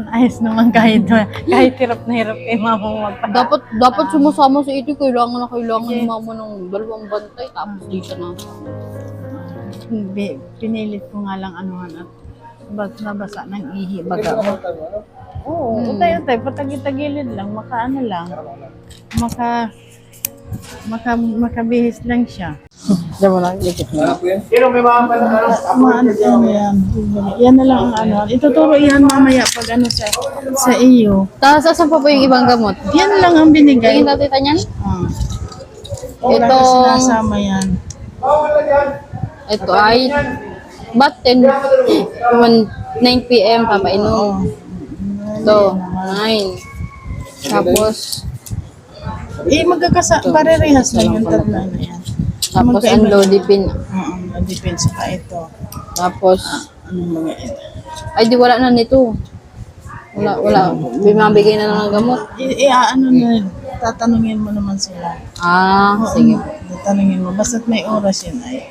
Ayos naman kahit hirap na hirap kay mama magpadala. Dapat sumasama si Ito. Kailangan ni mama ng dalawang bantay. Tapos di siya na. Pinilit ko nga lang anuhan at nabasa ng ihi baga. Oo, Hmm. utay-utay, patagitagilid lang, makaano lang. Makabihis lang siya. Diyan mo lang, likit mo. Sino may mga Ano yan. Yan na lang ang ano. Ituturo yan mamaya pag ano sa iyo. Tapos asan pa po yung ibang gamot? Yan lang ang binigay. Tingin natin niyan? Ah. Ito- Ito. Sinasama yan. Ito ay ba't 9 p.m. papainom. Ito, 9. Tapos, Parehas lang yung tatlo na yan. tapos Magkaiba Anlodipine. Oo, depends pa ito. Tapos, Anong mga ito? ay di wala na nito. Wala. Bimabigay na lang ng gamot. Ano na, tatanungin mo naman sila. Ah, sige. Tatanungin mo. Basta't may oras yun ay.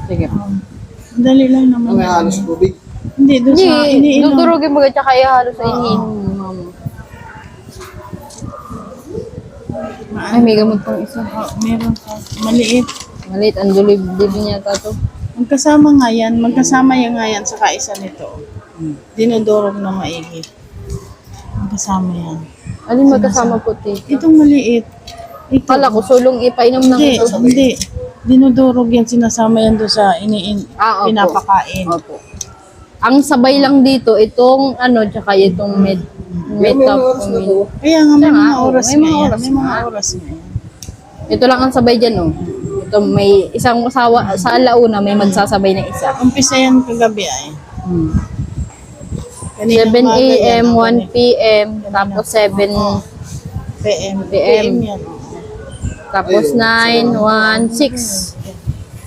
Sige. Dali lang naman. may halos tubig? Hindi, doon sa Hindi, iniinom. dudurugin mo tsaka ihalo sa iniinom mo, mama. Ay, may gamot pang isa. Meron pa. Maliit. Maliit, ang dulib niya to. Magkasama nga yan saka isa nito. Dinudurog na maigi. Magkasama yan. Alin magkasama po, tito? Itong maliit. Ito. Kala ko, sulong ipainom ng Hindi, ito. hindi. Dinudurog yan, sinasama yan doon sa Opo. pinapakain. Opo. Ang sabay lang dito, itong tsaka itong metformin. Kaya nga may Siya nga, mga oras may mga nga yan. oras May mga nga. oras nga yan. Ito lang ang sabay dyan, oh. Ito may isang asawa, sa alauna may magsasabay na isa. Umpisa yan kagabi ay. Kanina 7 umaga yan, a.m., ako 1 p.m., tapos 7 PM. PM. yan. tapos 9, 1, 6.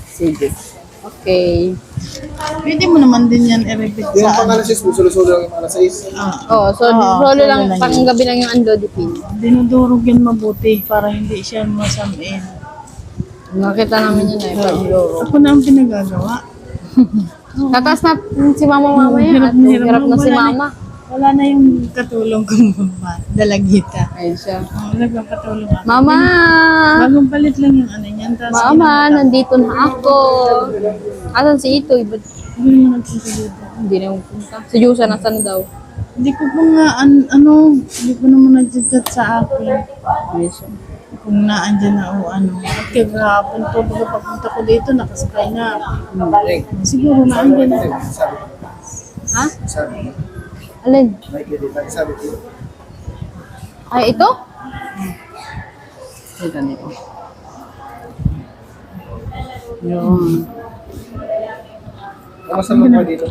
Sige. Okay. Pwede mo naman din yan i-repeat Yung sa pang alas 6, sulo-sulo lang yung alas 6. Oh, so Oo, solo lang, lang pang yun. gabi lang yung Anlodipine. Dinudurog yan mabuti para hindi siya masamin. Nakita namin yun pag-duro. Ako na ang pinagagawa. Tataas na si mama Hirap at na hirap hirap na si Wala mama. Wala na yung katulong kong dalagita. Ayun siya. Nagpapatulong ako. Mama! Bagong palit lang yung ano niyan. Tapos Mama, nandito na ako. Asan si Itoy? Ba't hindi mo nagpunta dito. hindi na pumunta? Si Jusa, nasan daw? Hindi ko pa nga, hindi ko naman nag-chat sa akin. Ayun siya. Kung naandyan na o ano. At kagahapon po, baga pagpunta ko dito, nakasakay na. Siguro naandyan na. Ha? Sabi, Alin? may edit lang sabi ko. Ay, ito? Ito nito. Yun. Kamusta mo pa dito?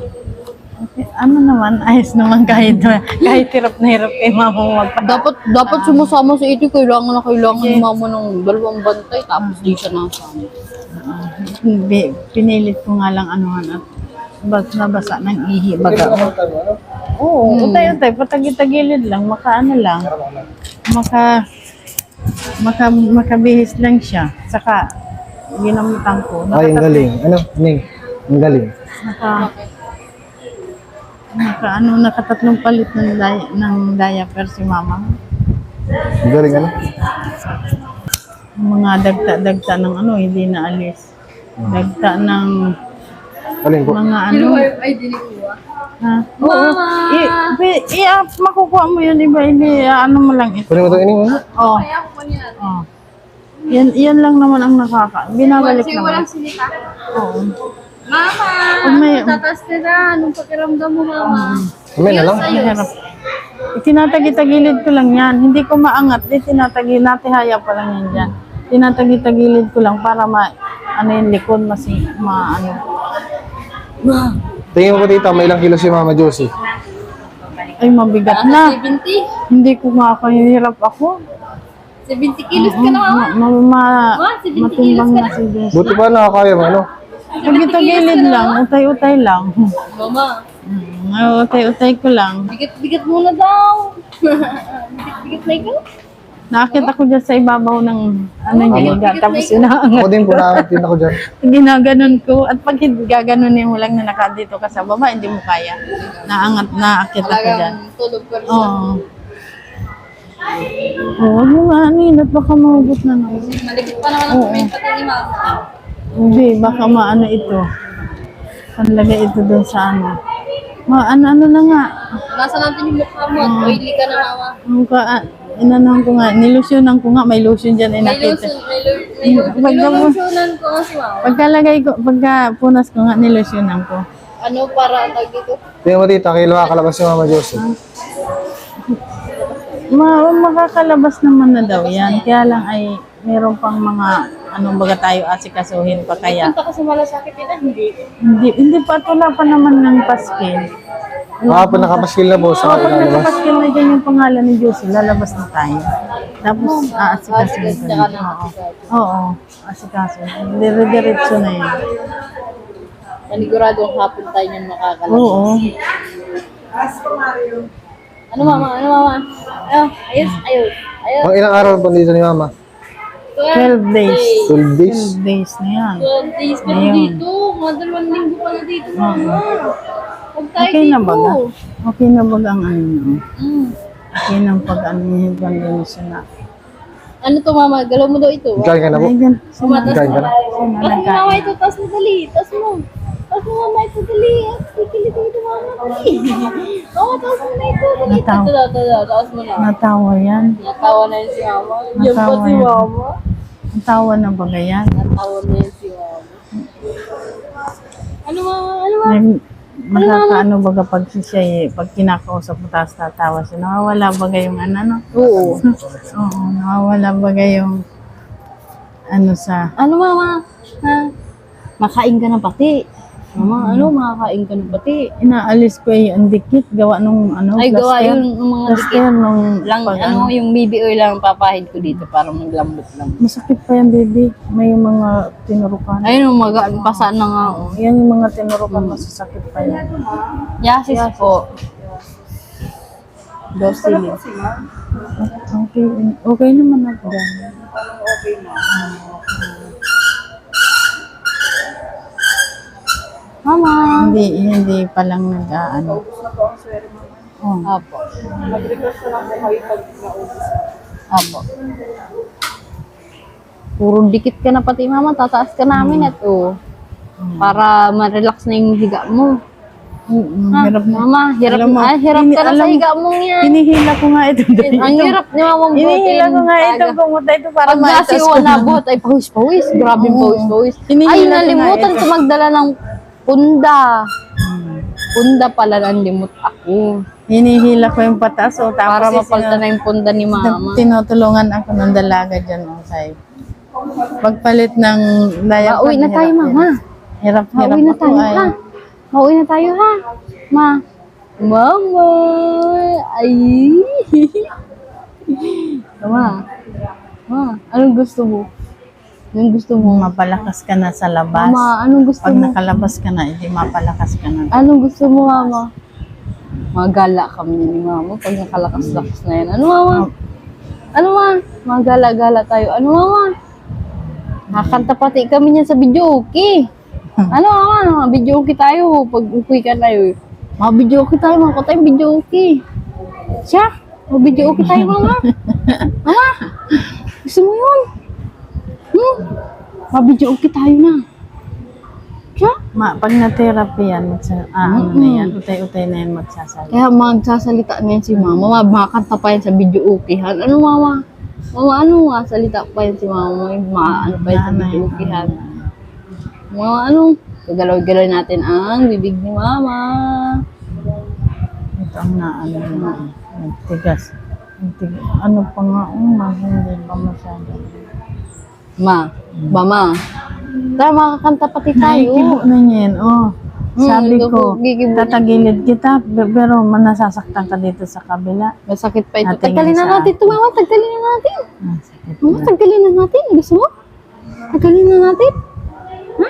Ano naman, ayos naman kahit hirap na hirap kay mama magpadala. Dapat sumasama si Ito. Kailangan ni mama ng dalawang bantay. Tapos di siya nasama. Pinilit ko nga lang anuhan at nabasa ng ihi Hindi baga. mo naman ano? Oo, utay-utay, patagitagilid lang, makaano lang. Makabihis lang siya. Saka, ginamutan ko. Ay, ang galing. Ano? Ning? Ang galing. Nakatatlong palit ng diaper si mama. Ang galing ano? Mga dagta ng hindi na alis. Dagta ng Galing po. mga Ay, dinikuha. Ha? Oo. Makukuha mo yun, iba, hindi, mo lang ito. Kunin mo ito ining ano? Oh. Oh. Yan lang naman ang binabalik Sige, naman. walang sinika. Oo. Mama! Pag may- Tatas ka na. Anong pakiramdam mo, mama? Kamay na lang. Mahirap. Itinatagi-tagilid ko lang yan. Hindi ko maangat. Natihaya pa lang yan dyan. Tinatagi-tagilid ko lang para yung likod, Tingin mo po dito, may ilang kilo si Mama Josie. Ay, mabigat na. 70? Hindi ko makakahirap ako. 70 kilos ka na, mama? Ma, 70 Matimbang kilos ka na na. si Diyos. Buti pa nakakaya mo ano? Tagitagilid lang, utay-utay lang. Mama, Utay-utay ko lang. bigat-bigat muna daw. Bigat-bigat na ikaw? Naakit ako dyan sa ibabaw ng ano niya, tapos inaangat. Ako din po, nakatin ako dyan. Ginaganon ko. At pag gaganunin mo lang na nakadito ka sa baba, hindi mo kaya. Naakit ako dyan. Tulog ka rin. Oo. Huwag mo nga anin at baka mahugot na naman. Maligit pa naman ang kumain pati ni Mama. Hindi, baka maano ito. Panlagay ito doon sa ano. Ano na nga. Nasa natin yung mukha mo at oily ka na, Mama. Inanon ko nga, nilusyonan ko nga, may lotion dyan, May nakita. lotion, nilotionan ko nga si Mama. Pagkalagay ko, pagka punas ko nga, nilusyonan ko. Ano para ang tag dito? Tingnan mo tita, kailan makalabas si Mama Josie. Makakalabas naman na daw yan. Kaya lang ay meron pang mga anong baga tayo asikasuhin pa kaya. Punta ka sa malasakit yun, hindi. Hindi pa, wala pa naman ng paskil. Pag nakapaskil na po, sa Pag lalabas. nakapaskil na dyan yung pangalan ni Josie, lalabas na tayo. Tapos aasikasuhin ko na. Oo, asikaso. Dire-diretso na yun. Panigurado ang hapon tayo niyan makakalabas. Oo. Ano, Mama? Ano, Mama? Ayos. Ang ilang araw po dito ni Mama? 12 days. 12 days. 12 days na yan. 12 days ka na Ayun. dito. Mga 2 linggo ka na dito, Mama. Huwag tayo Okay na dito. ba? Okay na ba ang ano nyo? Mm. Okay na pag-ano yung condition na. Ano to, Mama? Galaw mo daw ito. Kain ka na po? Ay, gan. Kain ka na? Tapos mo, Mama, ito. Tapos mo, dali. Tapos mo, Mama, ito, dali. Kikilito ito, Mama, dali. Oo, tapos mo na ito. Dali. Natawa. Ito, tapos mo na. Natawa yan. Natawa na yun si Mama. Yan pa Natawa si yan. Mama. Natawa na ba yan? Natawa na yun si Mama. Ano, Mama? Ano, Mama? Makakaano ba kapag siya pag kinakausap mo tapos tatawa siya, nawawala ba yung ano? Oo. Oo, nawawala ba yung ano sa... Ano, Mama? Ha? Makain ka na pati. Mama, ano? Makakain ka na pati. Inaalis ko yung dikit, gawa nung ano, Ay, gawa plaster. yung mga dikit. Plaster nung Lang, pag ano, yung baby oil lang papahid ko dito para maglambot lang. Masakit pa yan, baby. May mga tinurukan. Ayun, pasa na nga. Oh. Yan yung mga tinurukan, masasakit pa yan. Yasis po. Docile. Okay, okay naman ako dyan. Mama. Hindi pa lang nag-ano. Oh. Apo. Apo. Puro dikit ka na pati, Mama. Tataas ka namin at para ma-relax na yung higa mo. Ha, Hirap na. Mama, hirap, Alam mo, hirap ka na sa alam mo, higa mong yan. Hinihila ko nga ito. Ang hirap ni Mama buhatin. Hinihila ko nga ito, Talaga. pumunta ito para Pag nasiwan na buhat ay pawis-pawis. Grabe pawis-pawis. Hinihila Ay, ko nga nalimutan ito. ko magdala ng punda. Punda pala nalimut ako. Hinihila ko yung patas. O, tapos Para mapalta na yung punda ni Mama. tinutulungan ako ng dalaga dyan. O, say. Pagpalit ng layak. Mauwi na tayo, Mama. Hirap Mauwi na ako tayo, ay. ha? Mauwi na tayo, ha? Ma. Mama. Ay. Ma. Ma, anong gusto mo? Anong gusto mo? Mapalakas ka na sa labas. Mama, anong gusto Pag mo? nakalabas ka na, hindi mapalakas ka na. Anong gusto mo, Mama? Magala kami ni Mama pag nakalakas-lakas na yan. Ano, Mama? Ano, Ma? Magala-gala tayo. Ano, Mama? Nakakanta pati kami niyan sa video, okay? Ano, Mama? Video okay tayo pag uwi ka tayo. Mga video okay tayo, mga tayong video okay. Siya? Mga video okay tayo, Mama? Mama? Gusto mo yun? Mga video okay tayo na. Siya? Pag na-therapy yan, ano na yan, utay-utay na yan magsasabi. Kaya magsasalita na yan si Mama. Makakanta pa yan sa video okay-han. Ano, Mama? Mama, ano nga? Salita pa yan si Mama. Ano pa yan sa video okay-han. Mama, ano? Gagalaw-galaw natin ang bibig ni Mama. Ito ang naano na. Tigas. Ano pa nga, hindi pa masyado. Mama. Tara, makakanta pati tayo. Nakikibo na yan, Sabi ko, gigibo na. tatagilid kita, pero manasasaktan ka dito sa kabila. Masakit pa ito. Natingin Taggalin na sa- natin ito, Mama. Taggalin na natin. Sakit Mama, na. taggalin na natin. Gusto mo? Taggalin na natin. Ha?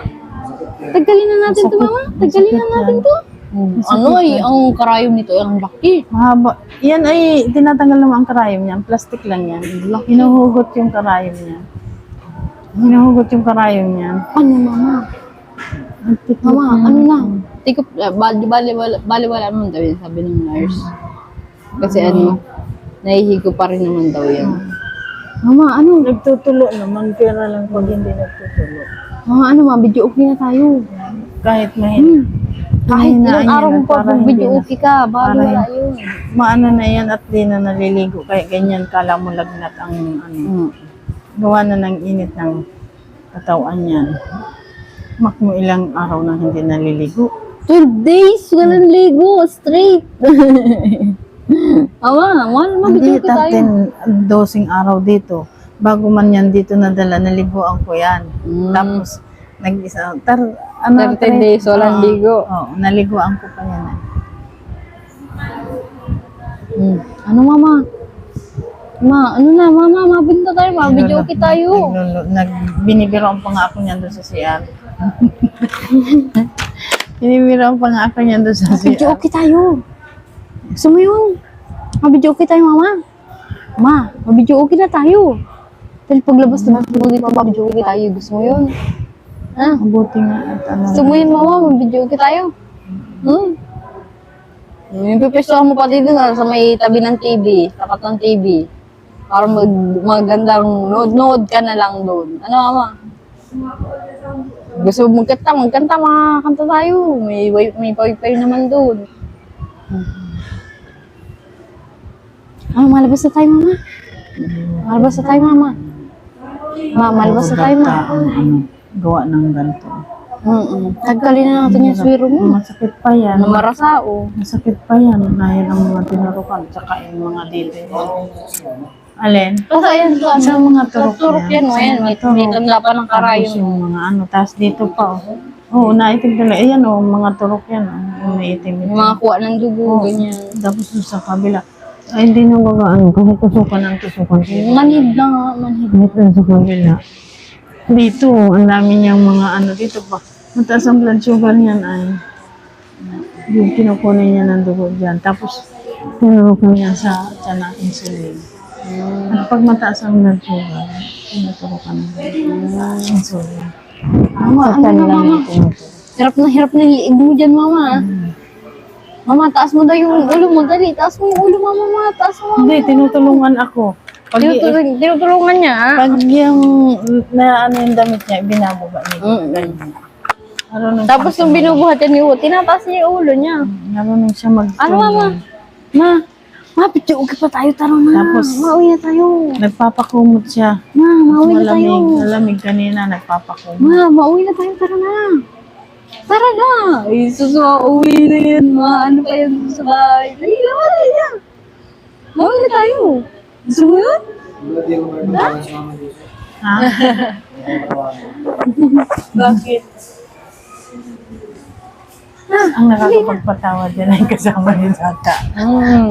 Taggalin na natin ito, Masakit. Mama. Taggalin na Masakit natin yan. ito. Ano ay, ang karayom nito ay ang laki. Mahaba. Yan ay, tinatanggal naman ang karayom niya. Plastic lang yan. Hinuhugot yung karayom niya. Hinuhugot yung karayom niya. Ano, mama? Ang tikit Mama, ng- ano na? Tikop, bali wala naman daw yun, sabi ng nurse. Kasi ano, nahihigo pa rin naman daw yan. Mama, ano? Nagtutulo naman, kaya lang pag hindi nagtutulo. Mama, ano, video okay na tayo. Kahit mahina. Kahit Mahinaan ilang yan araw mo at pa para kung hindi video na- okay ka, bali para wala yun. Maano na yan at di na naliligo. Kaya ganyan, kala mo lagnat ang ano. Gawa na ng init ng katawan yan. Mak mo ilang araw na hindi naliligo. 12 days, walang ligo, straight. Mama, Hindi, mabidyo ka tayo. 12 araw dito. Bago man yan dito nadala, naliguan ko yan. Tapos, nag-isa, 13 days, walang ligo. Oo, naliguan ko pa yan. Ano, mama? Ma, ano na, mama, mabinta tayo, mabidyo okay tayo. Binibiroan pa nga ako niyan doon sa CR. Binibiroan pa nga ako niyan doon sa Mabidyo CR. okay tayo. Gusto mo yun? Mabidyo okay tayo, mama. Ma, mabidyo okay na tayo. Dahil paglabas na mo dito, mabidyo okay tayo. Gusto mo yun? Ha? Mabuti nga at ano. Gusto mo yun, mama? Mabidyo okay tayo. Yung pipistuhan mo pa dito sa may tabi ng TV, tapat ng TV. Para magandang nood-nood ka na lang doon. Ano, mama? Gusto mo magkanta, makakanta tayo. May wifi naman doon. Malabas na tayo, mama. Malabas na tayo, mama. Malabas na tayo, ma. Gawa ng ganito. Tagkalin na natin yung swero mo. Masakit pa yan. Namarasao. Masakit pa yan. Dahil ang mga tinurukan. Tsaka yung mga dito. Alin? Kasi ayan, Sa mga turok turok yan, o yan. May tanda pa ng Tapos karayom. yung mga ano. Tapos dito pa. Oo, naitim talaga. Ayan o, mga turok yan. Yung naitim. Yung mga kuha ng dugo, ganyan. Tapos doon sa kabila. Ay, hindi na ano. Kahit tusukan ng tusukan. Manhid na nga, manhid. Kahit doon sa kabila. Dito, ang dami niyang mga ano dito pa. Mataas ang blood sugar niyan ay yung kinukunin niya ng dugo dyan. Tapos, tinurukan niya sa tiyan ng insulin. At pag mataas ang blood sugar, tinuturukan ng insulin. Mama, ano na, mama? Hirap na yung liig mo dyan, mama. Mama, taas mo daw yung ulo mo. Dali, taas mo yung ulo, mama. Taas mo, mama. Hindi, tinutulungan ako. Pag, Tinutulungan niya, ha? pag yung na ano yung damit niya, binabuga niya. Marunong Tapos nung binubuhat yan ni Wo, tinataas niya yung ulo niya. Marunong siya mag Ano, mama? Ma, picture okay pa tayo. Tara na. Tapos, mauwi na tayo. Nagpapakumot siya. Ma, mauwi na tayo. Malamig kanina, nagpapakumot. Ma, mauwi na tayo. Tara na. Tara na. Ay, uwi na yan, ma. Ano pa yan sa bahay? Dali na, dali na. Mauwi na tayo. Gusto mo yun? Ha? Bakit? Ang nakakapagpatawa din ay kasama ni Tata.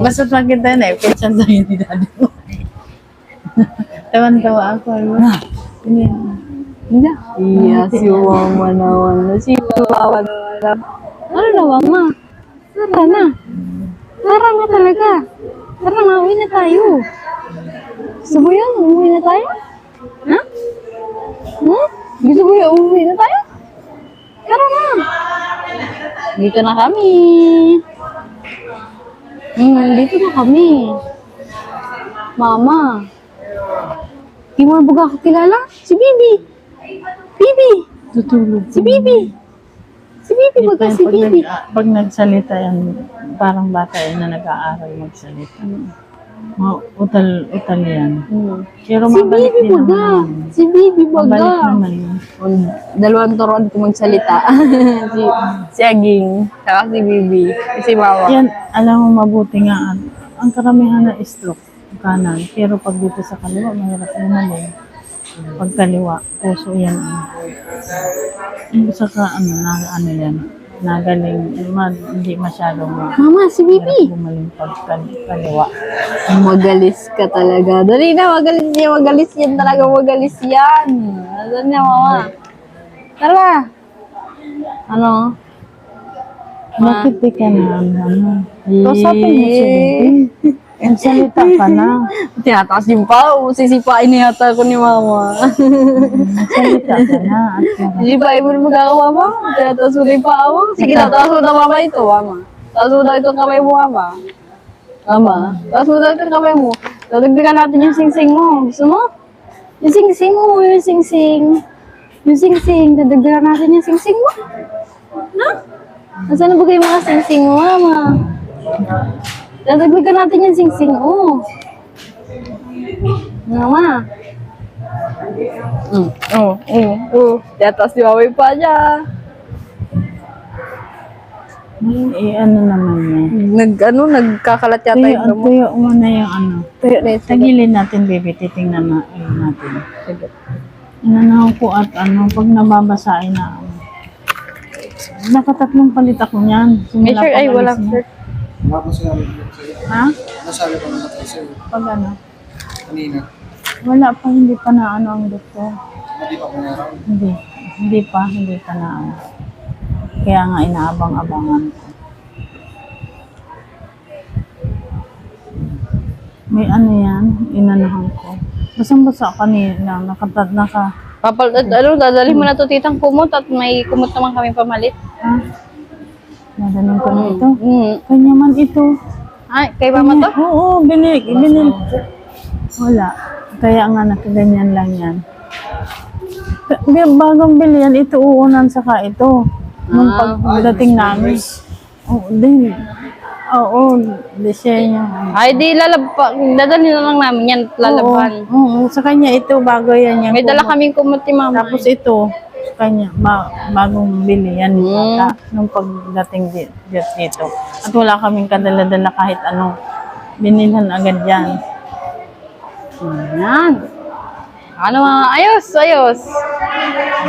Basta makita na eh, petsan sa'yo ni Daddy mo. Tawan-tawa ako. Hindi. Iya, si mama naman. Si mama naman. Ano na, mama? Tara na. Tara na talaga. Tara na, uwi na tayo. Gusto mo yun? Uwi na tayo? Ha? Gusto mo yun? Uwi na tayo? Tara na. Dito na kami. Dito na kami. Mama. Di mo na baga ako kilala? Si Bibi. Bibi. Tutulog. Si Bibi. Si Bibi baga, si Bibi. Pag nagsalita yan, parang bata yan na nag-aaral magsalita. Mga utal yan. Pero Si mabalik Bibi din baga. naman. Si Bibi Mabalik baga. naman yun. Dalawang turuan ko magsalita. si Aging. Saka si Bibi. Si Mama. Yan, alam mo mabuti nga. Ang karamihan na stroke kanan. Pero pag dito sa kaliwa, mahirap naman eh. Pag kaliwa, puso yan. Saka ano yan, nagaling, hindi masyadong Mama, si Bibi. gumaling pag kaliwa. Magalis ka talaga. Dali na, magalis yan. Magalis yan talaga. Magalis yan. Ano niya, Mama? Tara. Ano? Bakit di ka na ano? Kausapin mo si Bibi. Ang salita ka na. Tinataas yung pao. Sisipain na yata ko ni mama. Ang salita ka na. At Sisipain mo na magkakawa mo. Tinataas mo na yung pao. Sige na, taas mo na mama ito, mama. Taas mo na itong kamay mo, mama. Mama, taas mo na itong kamay mo. Dadagdagan natin yung sing-sing mo. Gusto mo? Yung sing-sing mo, yung sing-sing. Yung sing-sing. Dadagdagan natin yung sing-sing mo. No? Nasaan na ba kayo mga sing-sing mo, mama? Dadagdagan natin yung sing-sing mo. Mama. Tatas di mama pa niya. ano naman yan. Nagkakalat yata Tuyo, yung gamot. tuyo mo na yung ano. Tuyo na yung Tagilin natin, baby. Titingnan natin. Inanaw ko at ano, pag nababasain na ano. Nakatatlong palit ako niyan. May shirt, ay pag-alis walang niya. shirt. Wala po sinabi ko sa'yo. Ha? Nasabi ko naman kayo sa'yo. Pag ano? Kanina. Wala pa, hindi pa na ano ang doktor. Hindi pa kung meron. Hindi pa na ano. Kaya nga inaabang-abangan ko. May ano yan, inanahan ko. Basang-basa kanina, Dadalhin mo na to titang kumot at may kumot naman kami pamalit. ha? Nadalang ko na ito. Mm. Kanya man ito. Ay, kay mama to? Oo, binili. Wala. Kaya nga nakaganyan lang yan. Bagong bili yan, ito uunan saka ito. Nung pagdating namin. Oo, disenyo. Ay, di dadalhin na lang namin yan, lalaban. Oo, sa kanya ito, bago yan. Yung May dala kaming kumot ni mama. Tapos ito, sa kanya, bagong bili yan. Nung pagdating dito. At wala kaming kadala-dala kahit ano. Binilhan agad yan. Yan. Ano mga, ayos.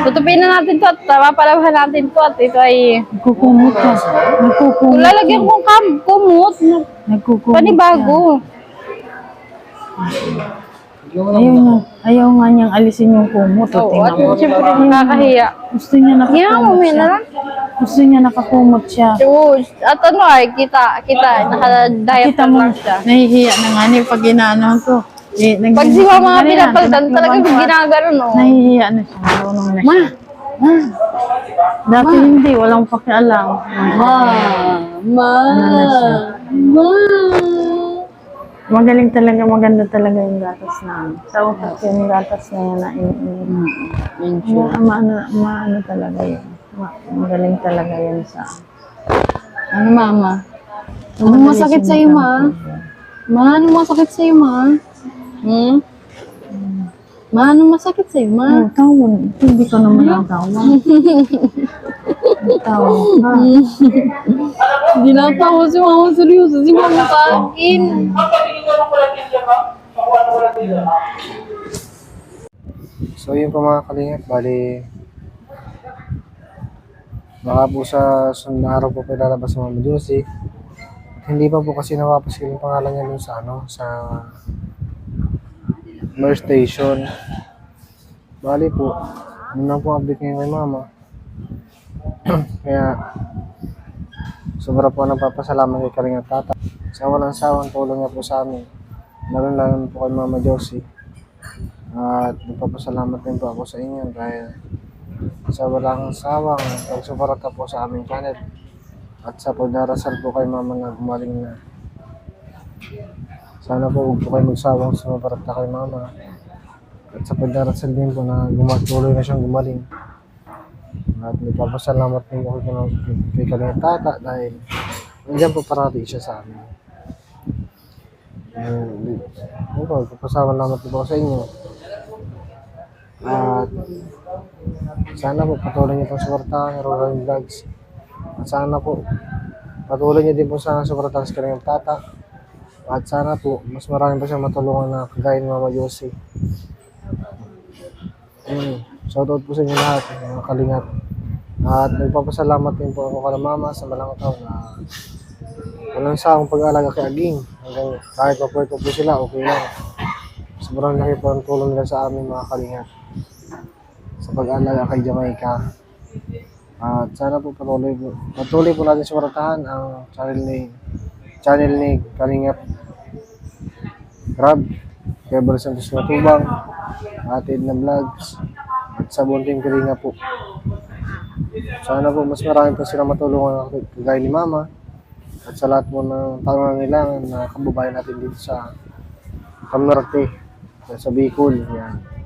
Tutupin na natin to at mapalabahan natin to at ito ay, Nagkukumot ka. kung lalagyan kong kumot, Nagkukumot panibago. Ayaw nga niyang alisin yung kumot. Oo, at Tingnan mo. siyempre nakakahiya. Gusto niya Kaya nakakumot mamaya siya. na lang. Gusto niya nakakumot siya. Oo, at ano ay, kita, nakadayap Kita na mo, lang siya. nahihiya na nga niya pag inaano ko. Pag si mama pinapalitan, talagang ginagano, no? Nahihiya na siya. Marunong na siya. Dati hindi, walang pakialam. Ma. Magaling talaga, maganda talaga yung gatas namin. Sa utak yung gatas na yan na maano talaga yun. Magaling talaga yun sa... Ano, mama? Ano masakit sa'yo, ma? Ma, ano masakit sa'yo, ma? Ma, ano masakit sa'yo, ma? Tawon. Hindi ko naman ang tawon. Tawon ka. Hindi na tawa si mama, seryoso si mama sa akin. So yun po mga kalingap, bali baka po sa sunod na araw po lalabas si Mama Josie. Hindi pa po kasi napapaskil yung pangalan niya dun sa sa nurse station. Bali po, yun lang po update ngayon kay Mama. Kaya sobra po nagpapasalamat kay Kalingap Tata sa walang sawang tulong niya po sa amin, lalo po kay Mama Josie. At nagpapasalamat din po ako sa inyo dahil sa walang sawang pagsuporta po sa aming channel at sa pagdarasal po kay Mama na gumaling na. Sana po huwag po kayo magsawang sumuporta kay Mama at sa pagdarasal din po na tuloy na siyang gumaling. At nagpapasalamat din po kay Kalingap Tata dahil nandiyan po parati siya sa amin. Nagpapasalamat din po sa inyo. At sana po patuloy niyo pong suportahan ang Roland Vlogs. At sana po patuloy niyo din po sana suportahan sa Kalingap Tata. At sana po mas marami pa siyang matulungan na kagaya ni Mama Josie. Shoutout po sa inyo lahat, mga kalingap. At nagpapasalamat din po ako kay Mama sa malangkaw na walang sawang pag-aalaga kay Aging. Hanggang kahit mapuwet po sila, okay lang. Sobrang laki po ang tulong nila sa amin mga kalingap sa pag-aalaga kay Jamaica. At sana po patuloy po natin suportahan ang channel ni Kalingap Rab, Gabriel Santos Matubang, Atid na Vlogs, at sa Bunting Kalinga po. Sana po mas marami pa silang matulungan kagaya ni Mama at sa lahat po ng tao na nangangailangan na kababayan natin dito sa Norte, sa Bicol. Yan.